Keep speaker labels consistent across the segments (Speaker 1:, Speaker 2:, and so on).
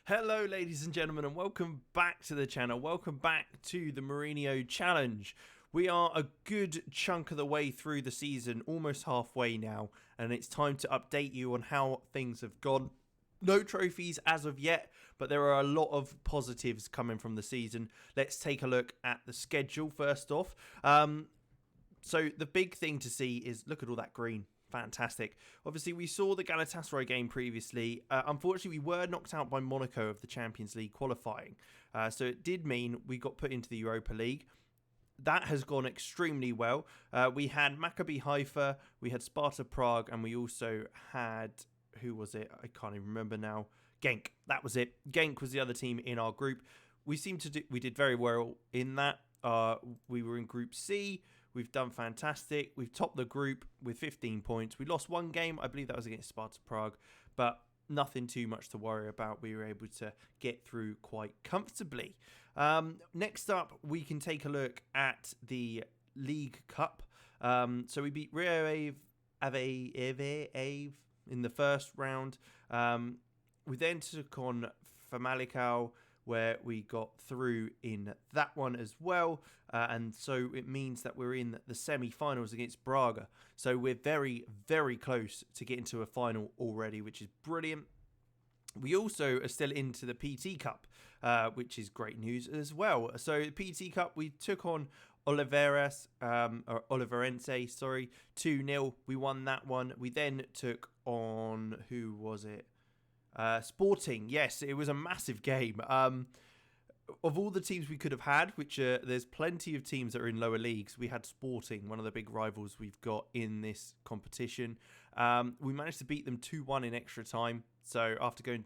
Speaker 1: Hello ladies and gentlemen, and welcome back to the channel. Welcome back to the Mourinho Challenge. We are a good chunk of the way through the season, almost halfway now, and it's time to update you on how things have gone. No trophies as of yet, but there are a lot of positives coming from the season. Let's take a look at the schedule first off. So the big thing to see is, look at all that green. Fantastic. Obviously, we saw the Galatasaray game previously. Unfortunately, we were knocked out by Monaco of the Champions League qualifying. So it did mean we got put into the Europa League. That has gone extremely well. We had Maccabi Haifa, we had Sparta Prague, and we also had, who was it? I can't even remember now. Genk. That was it. Genk was the other team in our group. We did very well in that. We were in Group C. We've done fantastic. We've topped the group with 15 points. We lost one game. I believe that was against Sparta Prague, but nothing too much to worry about. We were able to get through quite comfortably. Next up, we can take a look at the League Cup. So we beat Rio Ave in the first round. We then took on Famalicão, where we got through in that one as well. And so it means that we're in the semi-finals against Braga. So we're very, very close to getting to a final already, which is brilliant. We also are still into the PT Cup, which is great news as well. So PT Cup, we took on Oliveirense, 2-0. We won that one. We then took on, who was it? Sporting. Yes, it was a massive game. Of all the teams we could have had, which there's plenty of teams that are in lower leagues, we had Sporting, one of the big rivals we've got in this competition. We managed to beat them 2-1 in extra time. So after going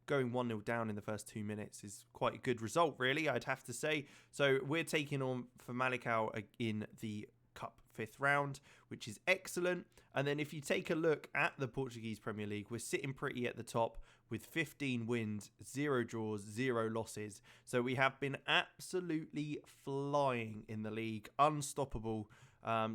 Speaker 1: 1-0 down in the first 2 minutes is quite a good result, really, I'd have to say. So we're taking on Famalicão in the Cup 5th round, which is excellent. And then if you take a look at the Portuguese Premier League, we're sitting pretty at the top with 15 wins, 0 draws, 0 losses. So we have been absolutely flying in the league, unstoppable.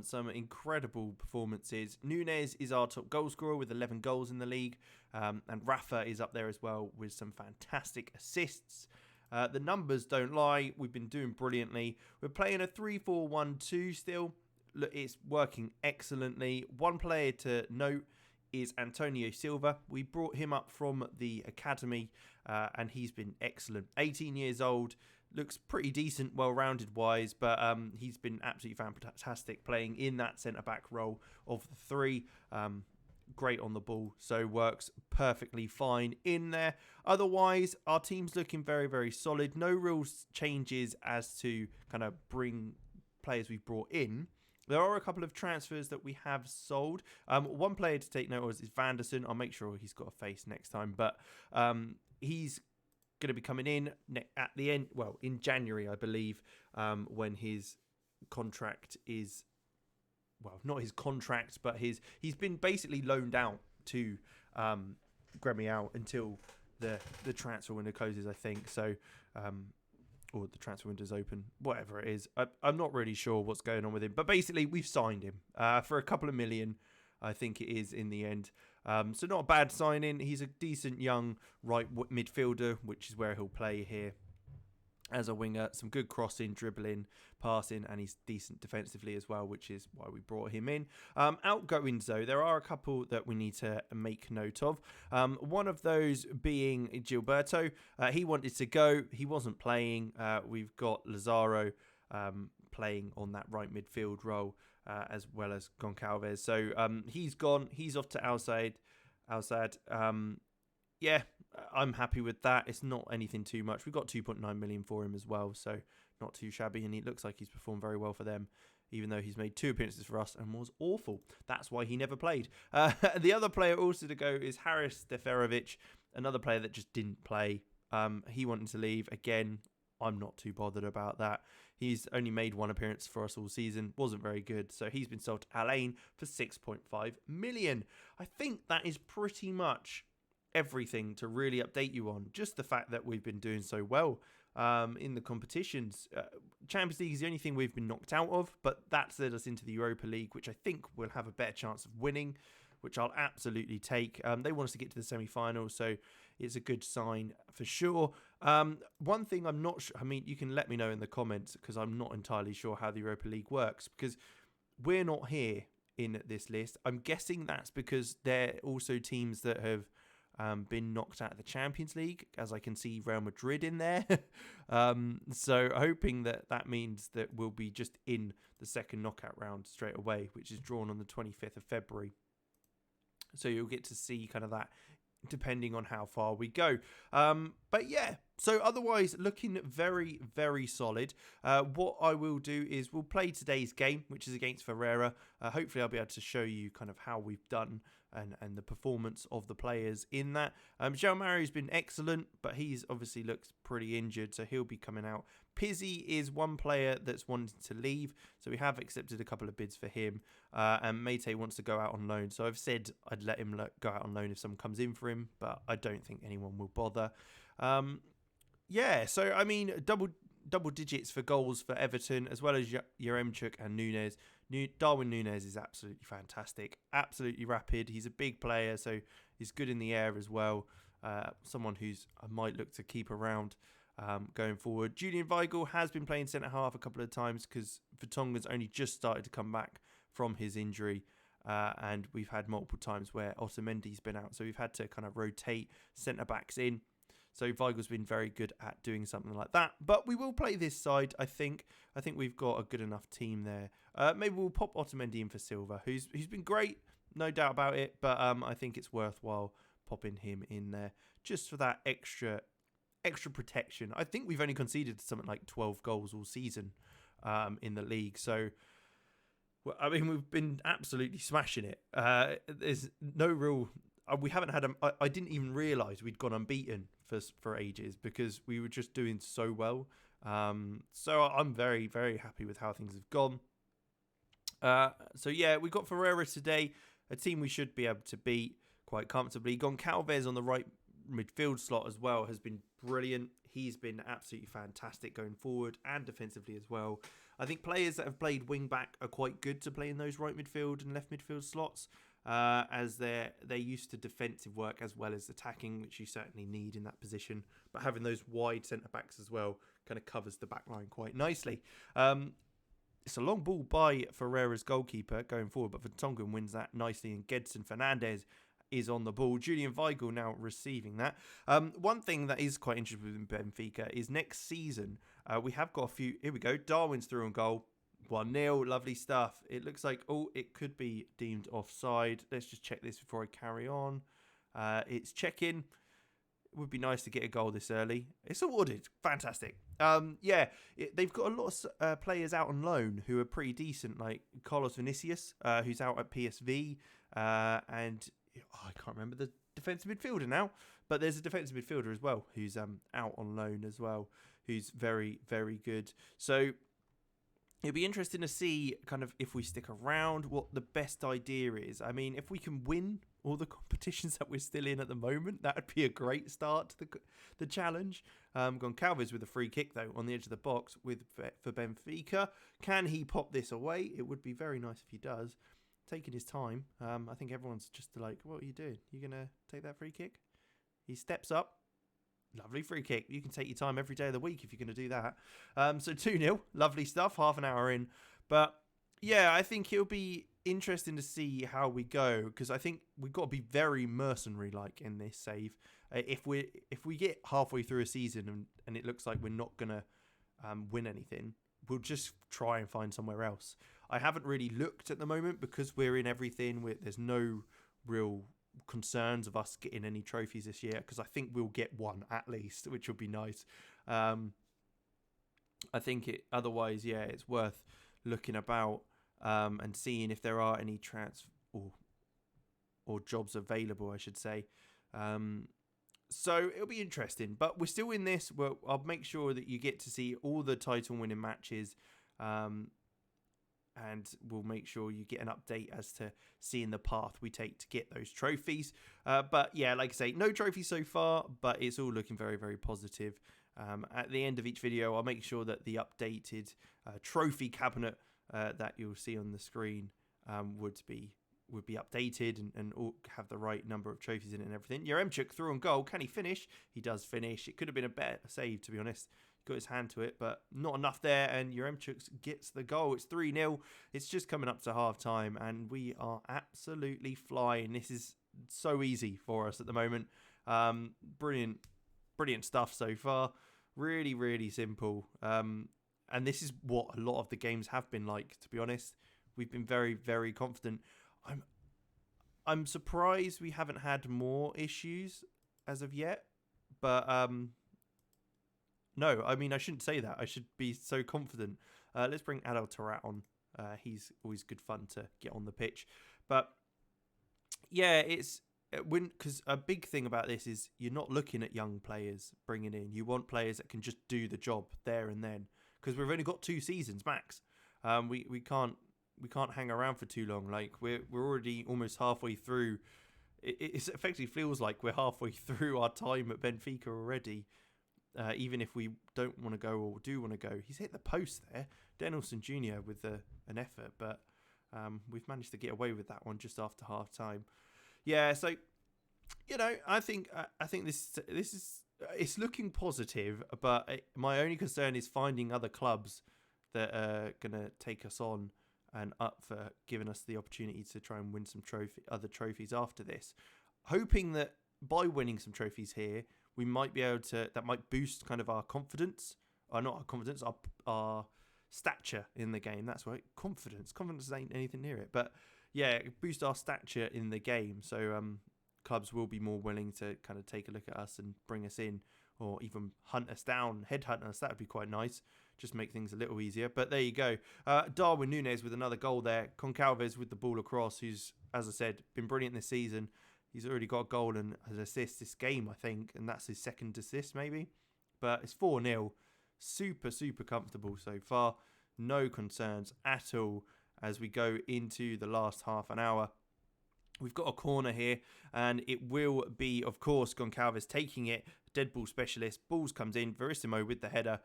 Speaker 1: Some incredible performances. Nunes is our top goal scorer with 11 goals in the league, and Rafa is up there as well with some fantastic assists. The numbers don't lie. We've been doing brilliantly. We're playing a 3-4-1-2 still. Look, it's working excellently. One player to note is Antonio Silva. We brought him up from the academy, and he's been excellent. 18 years old, looks pretty decent, well-rounded wise, but he's been absolutely fantastic playing in that centre-back role of the three. Great on the ball, so works perfectly fine in there. Otherwise, our team's looking very, very solid. No real changes as to kind of bring players we've brought in. There are a couple of transfers that we have sold. One player to take note of is Vanderson. I'll make sure he's got a face next time, but he's going to be coming in at the end, well, in January, I believe, when his contract is, well, not his contract, but he's been basically loaned out to Grêmio until the transfer window closes, I think. So, or the transfer window's open, whatever it is. I'm not really sure what's going on with him, but basically we've signed him for a couple of million, I think it is in the end. So not a bad signing. He's a decent young right midfielder, which is where he'll play here as a winger. Some good crossing, dribbling, passing, and he's decent defensively as well, which is why we brought him in. Outgoings, though, there are a couple that we need to make note of. One of those being Gilberto. He wanted to go. He wasn't playing. We've got Lazaro playing on that right midfield role, as well as Goncalves. So he's gone. He's off to Al-Sadd. Yeah, I'm happy with that. It's not anything too much. We got 2.9 million for him as well, so not too shabby. And he looks like he's performed very well for them, even though he's made 2 appearances for us and was awful. That's why he never played. The other player also to go is Haris Deferovic, another player that just didn't play. He wanted to leave. Again, I'm not too bothered about that. He's only made 1 appearance for us all season. Wasn't very good. So he's been sold to Alain for 6.5 million. I think that is pretty much everything to really update you on. Just the fact that we've been doing so well in the competitions. Champions League is the only thing we've been knocked out of, but that's led us into the Europa League, which I think we'll have a better chance of winning. which I'll absolutely take. They want us to get to the semi-final, so it's a good sign for sure. One thing I'm not sure, I mean, you can let me know in the comments, because I'm not entirely sure how the Europa League works, because we're not here in this list. I'm guessing that's because they're also teams that have been knocked out of the Champions League, as I can see Real Madrid in there. So hoping that means that we'll be just in the second knockout round straight away, which is drawn on the 25th of February. So you'll get to see kind of that depending on how far we go. But yeah, so otherwise looking very, very solid. What I will do is we'll play today's game, which is against Ferreira. Hopefully I'll be able to show you kind of how we've done and the performance of the players in that. João Mario's been excellent, but he's obviously looks pretty injured, so he'll be coming out. Pizzi is one player that's wanting to leave, so we have accepted a couple of bids for him. And Mate wants to go out on loan, so I've said I'd let him go out on loan if someone comes in for him, but I don't think anyone will bother. Yeah, so I mean, double digits for goals for Everton, as well as Yaremchuk and Nunes. Darwin Nunes is absolutely fantastic, absolutely rapid. He's a big player, so he's good in the air as well. Someone who's I might look to keep around going forward. Julian Weigl has been playing centre half a couple of times because Vertonghen's only just started to come back from his injury. And we've had multiple times where Otamendi's been out, so we've had to kind of rotate centre backs in. So Weigl's been very good at doing something like that. But we will play this side, I think. I think we've got a good enough team there. Maybe we'll pop Otamendi in for Silva, who's been great, no doubt about it. But I think it's worthwhile popping him in there just for that extra protection. I think we've only conceded something like 12 goals all season in the league. So, well, I mean, we've been absolutely smashing it. There's no real... we haven't had I didn't even realise we'd gone unbeaten for ages because we were just doing so well. So I'm very, very happy with how things have gone. So yeah, we got Ferreira today, a team we should be able to beat quite comfortably. Goncalves on the right midfield slot as well has been brilliant. He's been absolutely fantastic going forward and defensively as well. I think players that have played wing back are quite good to play in those right midfield and left midfield slots. As they're used to defensive work as well as attacking, which you certainly need in that position. But having those wide centre-backs as well kind of covers the back line quite nicely. It's a long ball by Ferreira's goalkeeper going forward, but Vertonghen wins that nicely, and Gedson Fernandes is on the ball. Julian Weigl now receiving that. One thing that is quite interesting in Benfica is next season, we have got a few... Here we go. Darwin's through on goal. 1-0, lovely stuff. It looks like, it could be deemed offside. Let's just check this before I carry on. It's checking. It would be nice to get a goal this early. It's awarded. Fantastic. They've got a lot of players out on loan who are pretty decent, like Carlos Vinicius, who's out at PSV, and I can't remember the defensive midfielder now, but there's a defensive midfielder as well who's out on loan as well, who's very, very good. So it'll be interesting to see kind of if we stick around, what the best idea is. I mean, if we can win all the competitions that we're still in at the moment, that would be a great start to the challenge. Goncalves with a free kick, though, on the edge of the box for Benfica. Can he pop this away? It would be very nice if he does. Taking his time. I think everyone's just like, what are you doing? You going to take that free kick? He steps up. Lovely free kick. You can take your time every day of the week if you're going to do that. So 2-0. Lovely stuff. Half an hour in. But yeah, I think it'll be interesting to see how we go, because I think we've got to be very mercenary-like in this save. If we get halfway through a season and it looks like we're not going to win anything, we'll just try and find somewhere else. I haven't really looked at the moment because we're in everything. There's no real concerns of us getting any trophies this year, because I think we'll get one at least, which would be nice. I think otherwise, it's worth looking about and seeing if there are any or jobs available, I should say. So it'll be interesting, but we're still in this. I'll make sure that you get to see all the title winning matches, and we'll make sure you get an update as to seeing the path we take to get those trophies. But yeah, like I say, no trophies so far, but it's all looking very, very positive. At the end of each video, I'll make sure that the updated trophy cabinet that you'll see on the screen would be would be updated and all have the right number of trophies in it and everything. Yaremchuk through on goal. Can he finish? He does finish. It could have been a better save, to be honest. Got his hand to it, but not enough there. And Yaremchuk gets the goal. It's 3-0. It's just coming up to half time, and we are absolutely flying. This is so easy for us at the moment. Brilliant stuff so far. Really, really simple. And this is what a lot of the games have been like, to be honest. We've been very, very confident. I'm surprised we haven't had more issues as of yet. But no, I mean, I shouldn't say that. I should be so confident. Let's bring Adel Tarat on. He's always good fun to get on the pitch. But yeah, it's because a big thing about this is you're not looking at young players bringing in. You want players that can just do the job there and then. Because we've only got 2 seasons max. We can't hang around for too long. Like we're already almost halfway through. It effectively feels like we're halfway through our time at Benfica already. Even if we don't want to go or do want to go, he's hit the post there. Danielson Jr. with an effort, but we've managed to get away with that one just after half time. Yeah, so I think this is. It's looking positive, but my only concern is finding other clubs that are going to take us on and up for giving us the opportunity to try and win some other trophies after this. Hoping that by winning some trophies here, we might be able to, that might boost kind of our confidence, or not our confidence, our stature in the game. That's right, confidence. Confidence ain't anything near it. But yeah, boost our stature in the game. So, clubs will be more willing to kind of take a look at us and bring us in, or even hunt us down, headhunt us. That would be quite nice. Just make things a little easier. But there you go. Darwin Núñez with another goal there. Concalves with the ball across, who's, as I said, been brilliant this season. He's already got a goal and an assist this game, I think, and that's his second assist maybe. But it's 4-0. Super, super comfortable so far. No concerns at all as we go into the last half an hour. We've got a corner here, and it will be, of course, Goncalves taking it. Dead ball specialist. Balls comes in. Verissimo with the header.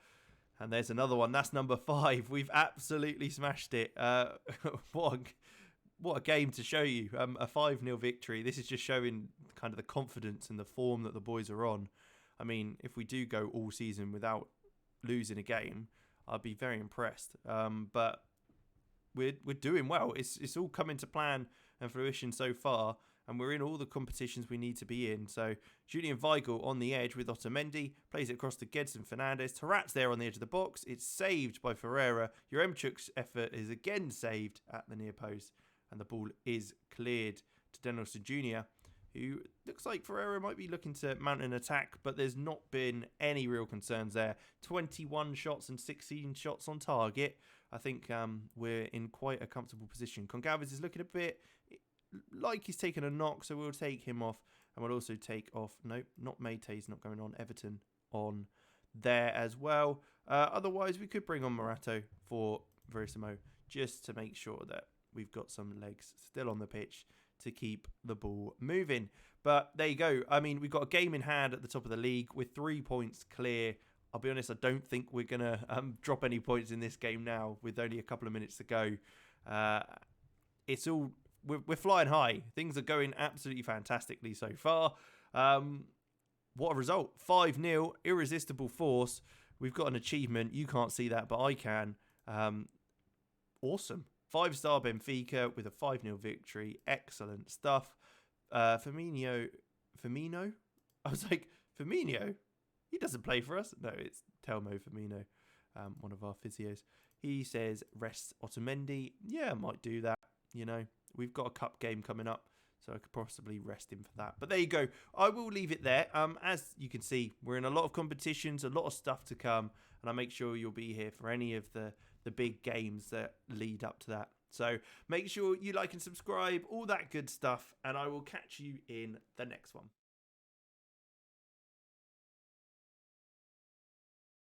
Speaker 1: And there's another one. That's number 5. We've absolutely smashed it. What a game to show you. A 5-0 victory. This is just showing kind of the confidence and the form that the boys are on. I mean, if we do go all season without losing a game, I'd be very impressed. But we're doing well. It's all coming to plan and fruition so far, and we're in all the competitions we need to be in. So Julian Weigl on the edge with Otamendi, plays it across to Gedson Fernandes. Tarat's there on the edge of the box. It's saved by Ferreira. Yaremchuk's effort is again saved at the near post, and the ball is cleared to Danielson Jr., who looks like Ferreira might be looking to mount an attack, but there's not been any real concerns there. 21 shots and 16 shots on target. I think we're in quite a comfortable position. Concalves is looking a bit like he's taken a knock, so we'll take him off. And we'll also take off, nope, not Meite's not going on, Everton on there as well. Otherwise, we could bring on Morato for Verissimo just to make sure that we've got some legs still on the pitch to keep the ball moving. But there you go. I mean, we've got a game in hand at the top of the league with 3 points clear. I'll be honest, I don't think we're going to drop any points in this game now with only a couple of minutes to go. We're flying high. Things are going absolutely fantastically so far. What a result. 5-0, irresistible force. We've got an achievement. You can't see that, but I can. Awesome. 5-star Benfica with a 5-0 victory. Excellent stuff. Firmino? I was like, Firmino? He doesn't play for us. No, it's Telmo Firmino, one of our physios. He says, rest Otamendi. Yeah, I might do that. We've got a cup game coming up, so I could possibly rest him for that. But there you go. I will leave it there. As you can see, we're in a lot of competitions, a lot of stuff to come, and I'll make sure you'll be here for any of the big games that lead up to that. So make sure you like and subscribe, all that good stuff, and I will catch you in the next one.